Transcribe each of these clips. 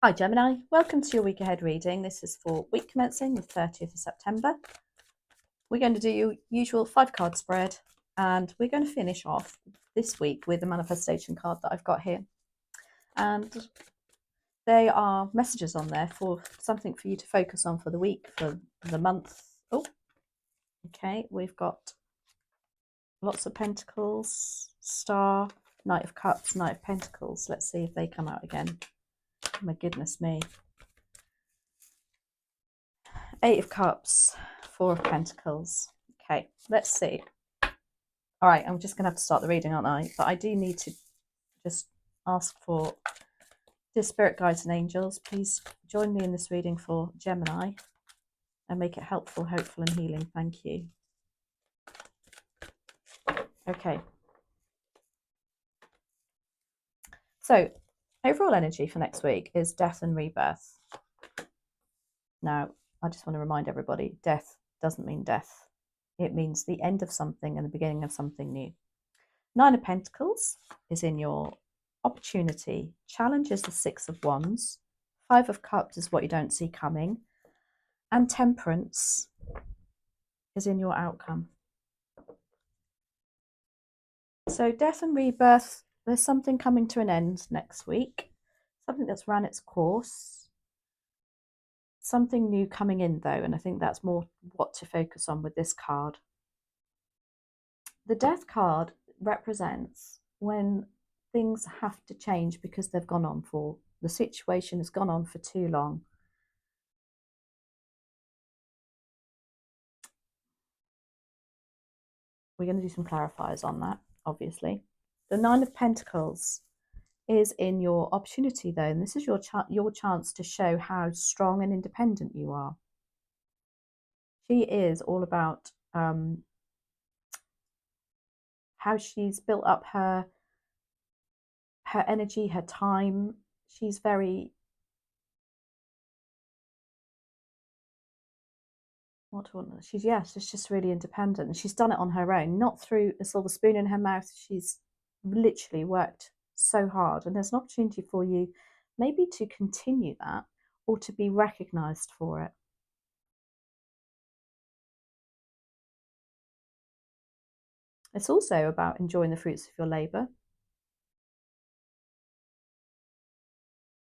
Hi Gemini, welcome to your week ahead reading. This is for week commencing the 30th of September. We're going to do your usual 5-card spread, and we're going to finish off this week with the manifestation card that I've got here. And they are messages on there for something for you to focus on for the week, for the month. Oh, okay, we've got lots of pentacles, star, Knight of Cups, Knight of Pentacles. Let's see if they come out again. Oh my goodness me. 8 of Cups, 4 of Pentacles. Okay, let's see. All right, I'm just going to have to start the reading, aren't I? But I do need to just ask for, dear spirit guides and angels, please join me in this reading for Gemini and make it helpful, hopeful and healing. Thank you. Okay. So, overall energy for next week is death and rebirth. Now, I just want to remind everybody, death doesn't mean death. It means the end of something and the beginning of something new. 9 of Pentacles is in your opportunity. Challenge is the 6 of Wands. 5 of Cups is what you don't see coming. And Temperance is in your outcome. So death and rebirth, there's something coming to an end next week. Something that's ran its course. Something new coming in though, and I think that's more what to focus on with this card. The Death card represents when things have to change because they've gone on for, the situation has gone on for too long. We're going to do some clarifiers on that, obviously. The 9 of Pentacles is in your opportunity though, and this is your chance to show how strong and independent you are. She is all about how she's built up her energy, her time. She's very, she's just really independent, and she's done it on her own, not through a silver spoon in her mouth. She's literally worked so hard, and there's an opportunity for you maybe to continue that or to be recognized for it. It's also about enjoying the fruits of your labor.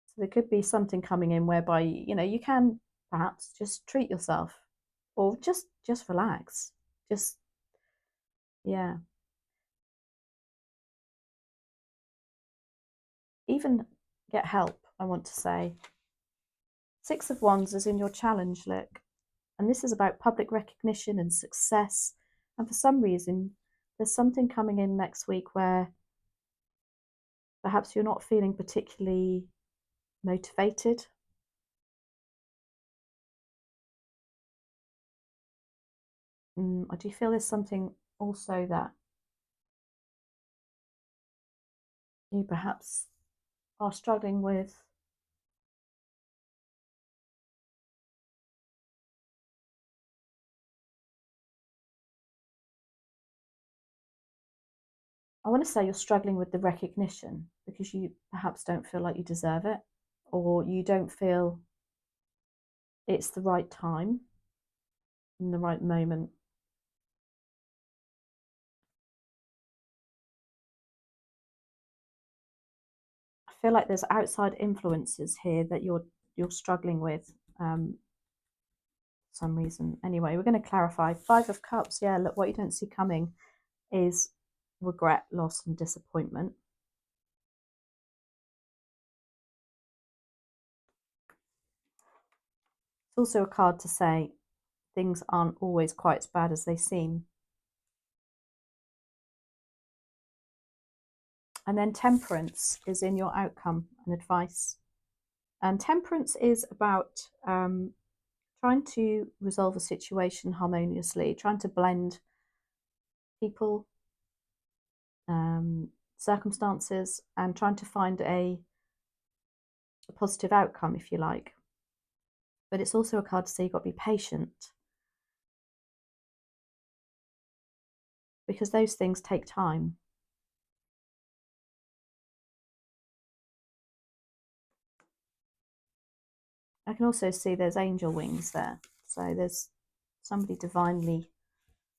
So there could be something coming in whereby, you know, you can perhaps just treat yourself or just relax. Just, yeah. Even get help, I want to say. 6 of Wands is in your challenge, look. And this is about public recognition and success. And for some reason, there's something coming in next week where perhaps you're not feeling particularly motivated. I do feel there's something also that you perhaps are struggling with. I want to say you're struggling with the recognition because you perhaps don't feel like you deserve it, or you don't feel it's the right time in the right moment. I feel like there's outside influences here that you're struggling with some reason. Anyway, we're going to clarify. 5 of Cups, yeah, look, what you don't see coming is regret, loss and disappointment. It's also a card to say things aren't always quite as bad as they seem. And then Temperance is in your outcome and advice. And Temperance is about trying to resolve a situation harmoniously, trying to blend people, circumstances, and trying to find a positive outcome, if you like. But it's also a card to say you've got to be patient, because those things take time. I can also see there's angel wings there. So there's somebody divinely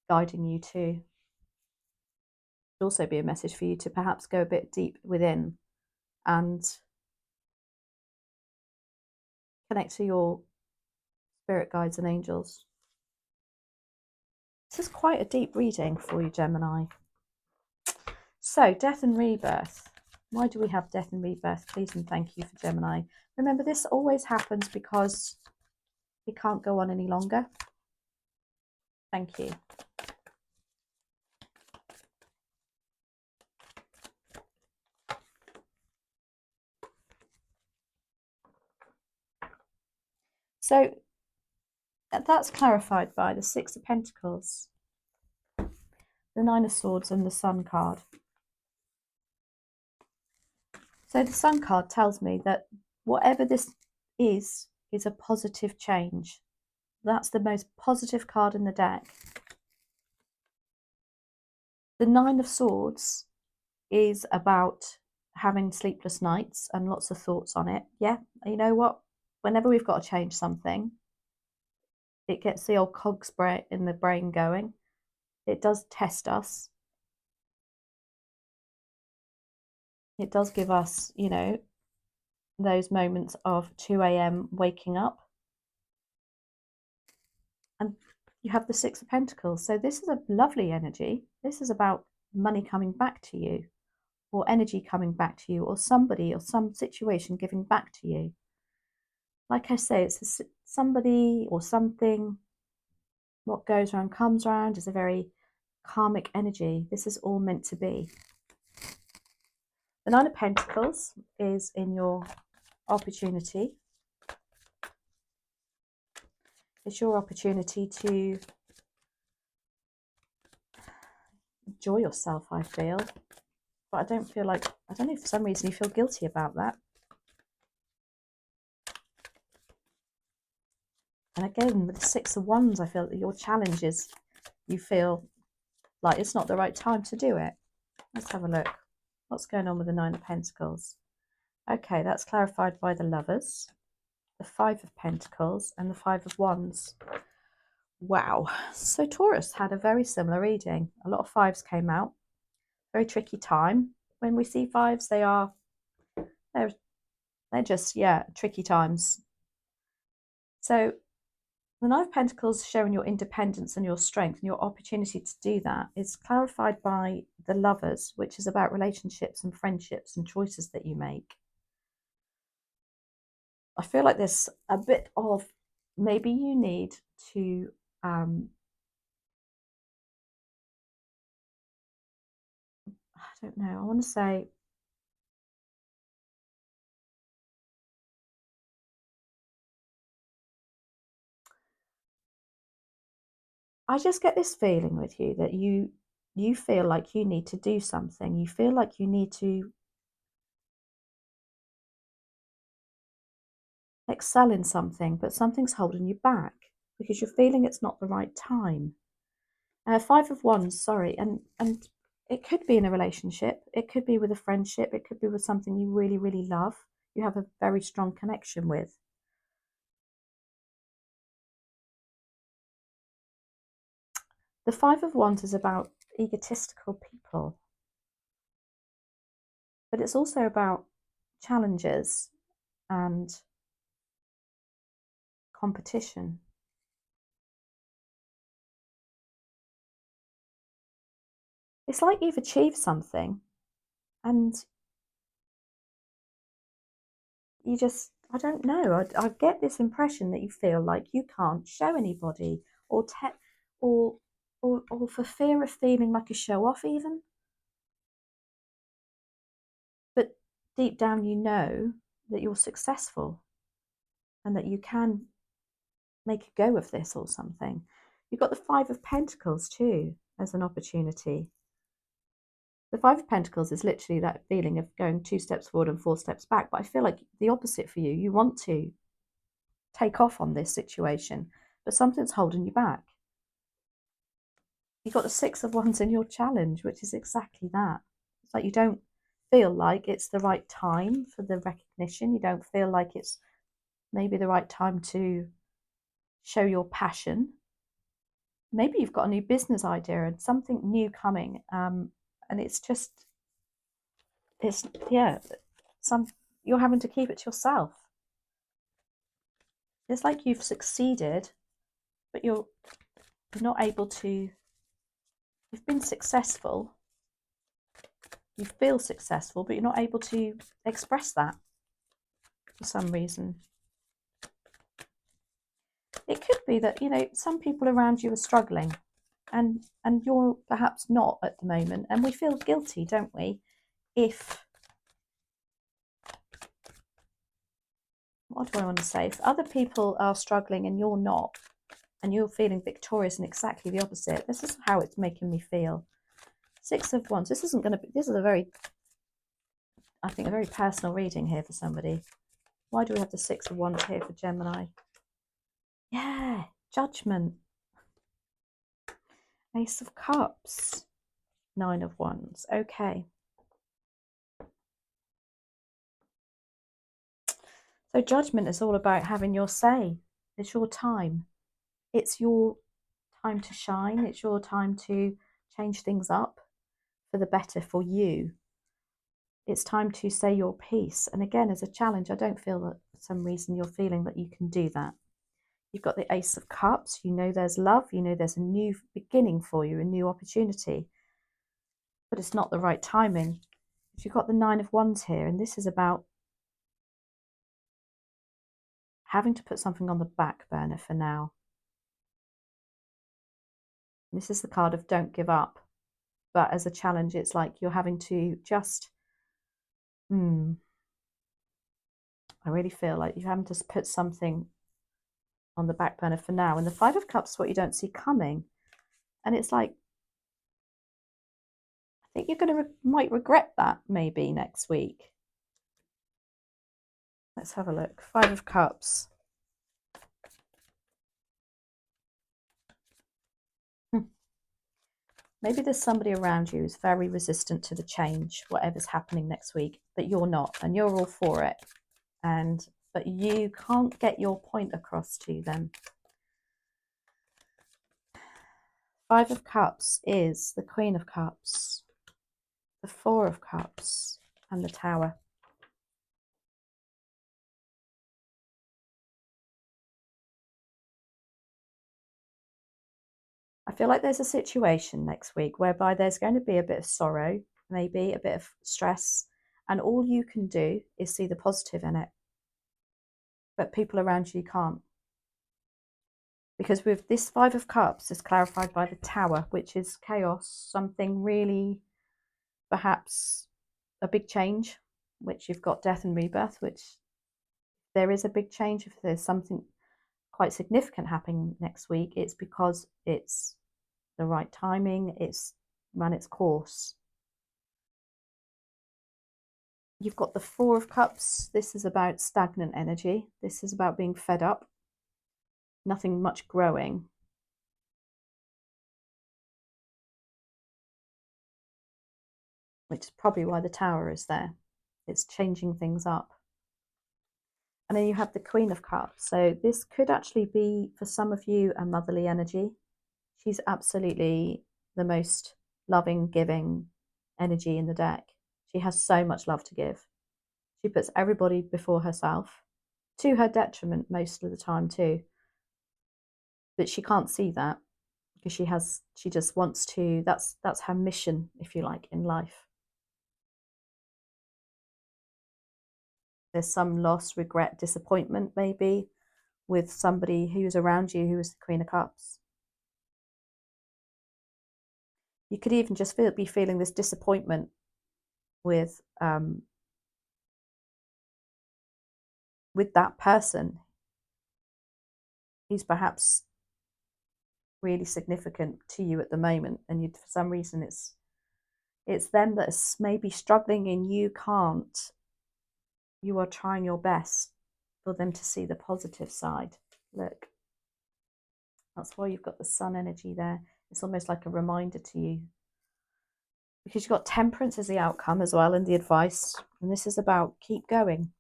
guiding you too. Could also be a message for you to perhaps go a bit deep within and connect to your spirit guides and angels. This is quite a deep reading for you, Gemini. So, death and rebirth. Why do we have death and rebirth? Please and thank you for Gemini. Remember, this always happens because it can't go on any longer. Thank you. So, that's clarified by the Six of Pentacles, the Nine of Swords, and the Sun card. So the Sun card tells me that whatever this is a positive change. That's the most positive card in the deck. The Nine of Swords is about having sleepless nights and lots of thoughts on it. Yeah, you know what? Whenever we've got to change something, it gets the old cogs in the brain going. It does test us. It does give us, you know, those moments of 2 a.m. waking up. And you have the Six of Pentacles. So this is a lovely energy. This is about money coming back to you, or energy coming back to you, or somebody or some situation giving back to you. Like I say, it's somebody or something. What goes around comes around is a very karmic energy. This is all meant to be. The Nine of Pentacles is in your opportunity. It's your opportunity to enjoy yourself, I feel. But I don't know if for some reason you feel guilty about that. And again, with the Six of Wands, I feel that your challenge is you feel like it's not the right time to do it. Let's have a look. What's going on with the Nine of Pentacles? Okay, that's clarified by the Lovers, the Five of Pentacles, and the Five of Wands. Wow. So Taurus had a very similar reading. A lot of fives came out. Very tricky time. When we see fives, they're just, yeah, tricky times. So the Nine of Pentacles showing your independence and your strength and your opportunity to do that is clarified by the Lovers, which is about relationships and friendships and choices that you make. I feel like there's a bit of maybe you need to I don't know, I want to say I just get this feeling with you that you feel like you need to do something. You feel like you need to excel in something, but something's holding you back because you're feeling it's not the right time. Five of Wands, sorry, and it could be in a relationship, it could be with a friendship, it could be with something you really, really love, you have a very strong connection with. The Five of Wands is about egotistical people, but it's also about challenges and competition. It's like you've achieved something and you just, I don't know, I get this impression that you feel like you can't show anybody or or for fear of feeling like a show off even. But deep down you know that you're successful and that you can make a go of this or something. You've got the Five of Pentacles too as an opportunity. The Five of Pentacles is literally that feeling of going 2 steps forward and 4 steps back. But I feel like the opposite for you. You want to take off on this situation, but something's holding you back. You've got the Six of Wands in your challenge, which is exactly that. It's like you don't feel like it's the right time for the recognition. You don't feel like it's maybe the right time to show your passion. Maybe you've got a new business idea and something new coming, and it's yeah, you're having to keep it to yourself. It's like you've succeeded, but you're not able to. You've been successful, you feel successful, but you're not able to express that for some reason. It could be that, some people around you are struggling and you're perhaps not at the moment, and we feel guilty, don't we, if, what do I want to say, if other people are struggling and you're not, and you're feeling victorious and exactly the opposite. This is how it's making me feel. 6 of Wands. This is I think, a very personal reading here for somebody. Why do we have the 6 of Wands here for Gemini? Yeah, Judgment. Ace of Cups. 9 of Wands. Okay. So Judgment is all about having your say. It's your time. It's your time to shine. It's your time to change things up for the better for you. It's time to say your piece. And again, as a challenge, I don't feel that for some reason you're feeling that you can do that. You've got the Ace of Cups. You know there's love. You know there's a new beginning for you, a new opportunity. But it's not the right timing. You've got the 9 of Wands here, and this is about having to put something on the back burner for now. This is the card of don't give up. But as a challenge, it's like you're having to just, I really feel like you're having to put something on the back burner for now. And the 5 of Cups is what you don't see coming. And it's like, I think you're might regret that maybe next week. Let's have a look. 5 of Cups. Maybe there's somebody around you who's very resistant to the change, whatever's happening next week, but you're not, and you're all for it. But you can't get your point across to them. 5 of Cups is the Queen of Cups, the 4 of Cups, and the Tower. I feel like there's a situation next week whereby there's going to be a bit of sorrow, maybe a bit of stress, and all you can do is see the positive in it. But people around you can't. Because with this 5 of Cups is clarified by the Tower, which is chaos, something really, perhaps a big change, which you've got death and rebirth, which there is a big change. If there's something quite significant happening next week, it's because it's the right timing, it's run its course. You've got the 4 of Cups. This is about stagnant energy. This is about being fed up. Nothing much growing. Which is probably why the Tower is there. It's changing things up. And then you have the Queen of Cups. So this could actually be, for some of you, a motherly energy. She's absolutely the most loving, giving energy in the deck. She has so much love to give. She puts everybody before herself, to her detriment most of the time too. But she can't see that because she just wants to, that's her mission, if you like, in life. There's some loss, regret, disappointment maybe with somebody who's around you who is the Queen of Cups. You could even just be feeling this disappointment with that person who's perhaps really significant to you at the moment, and for some reason it's them that is maybe struggling and you can't. You are trying your best for them to see the positive side. Look, that's why you've got the Sun energy there. It's almost like a reminder to you, because you've got Temperance as the outcome as well, and the advice. And this is about keep going,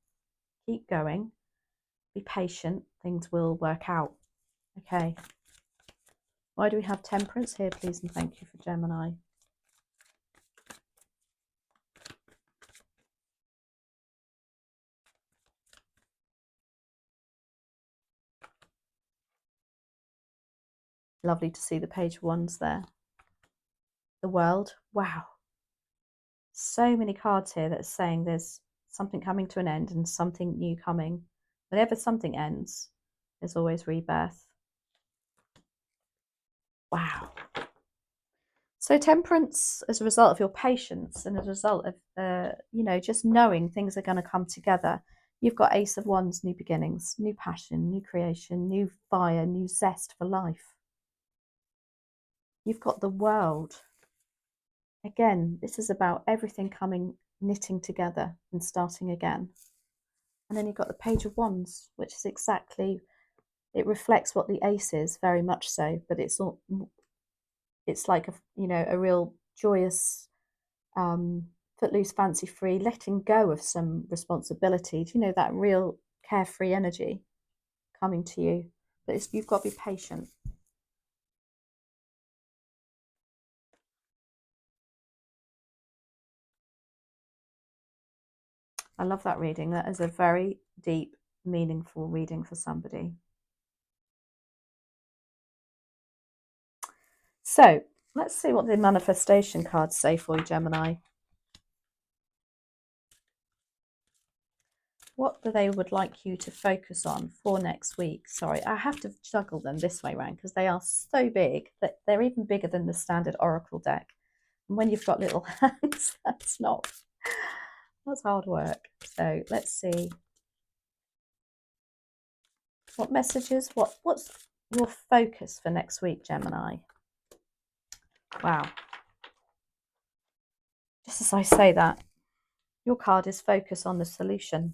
Be patient, things will work out. Okay. Why do we have temperance here, please and thank you for Gemini? Lovely to see the page of wands there. The world. Wow. So many cards here that are saying there's something coming to an end and something new coming. Whenever something ends, there's always rebirth. Wow. So temperance, as a result of your patience and as a result of, just knowing things are going to come together, you've got Ace of Wands, new beginnings, new passion, new creation, new fire, new zest for life. You've got the world. Again, this is about everything knitting together and starting again. And then you've got the Page of Wands, which is exactly, it reflects what the Ace is, very much so, but it's like a real joyous, footloose, fancy free, letting go of some responsibility. Do you know that real carefree energy coming to you? But you've got to be patient. I love that reading. That is a very deep, meaningful reading for somebody. So let's see what the manifestation cards say for you, Gemini. What do they would like you to focus on for next week? Sorry, I have to juggle them this way around because they are so big that they're even bigger than the standard Oracle deck. And when you've got little hands, that's hard work. So let's see. What messages? What's your focus for next week, Gemini? Wow. Just as I say that, your card is focus on the solution.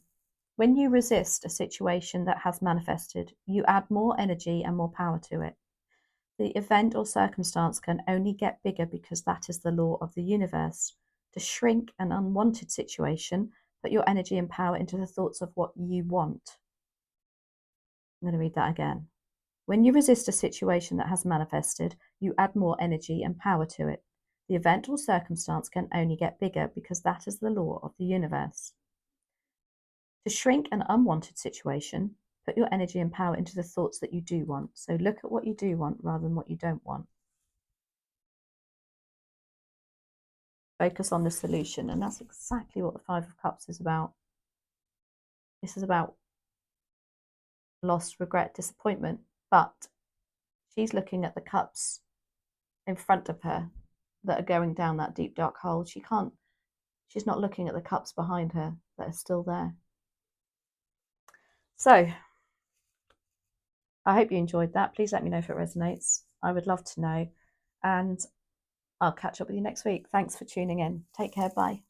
When you resist a situation that has manifested, you add more energy and more power to it. The event or circumstance can only get bigger because that is the law of the universe. To shrink an unwanted situation, put your energy and power into the thoughts of what you want. I'm going to read that again. When you resist a situation that has manifested, you add more energy and power to it. The event or circumstance can only get bigger because that is the law of the universe. To shrink an unwanted situation, put your energy and power into the thoughts that you do want. So look at what you do want rather than what you don't want. Focus on the solution. And that's exactly what the Five of Cups is about. This is about loss, regret, disappointment. But she's looking at the cups in front of her that are going down that deep, dark hole. She's not looking at the cups behind her that are still there. So I hope you enjoyed that. Please let me know if it resonates. I would love to know. And I'll catch up with you next week. Thanks for tuning in. Take care. Bye.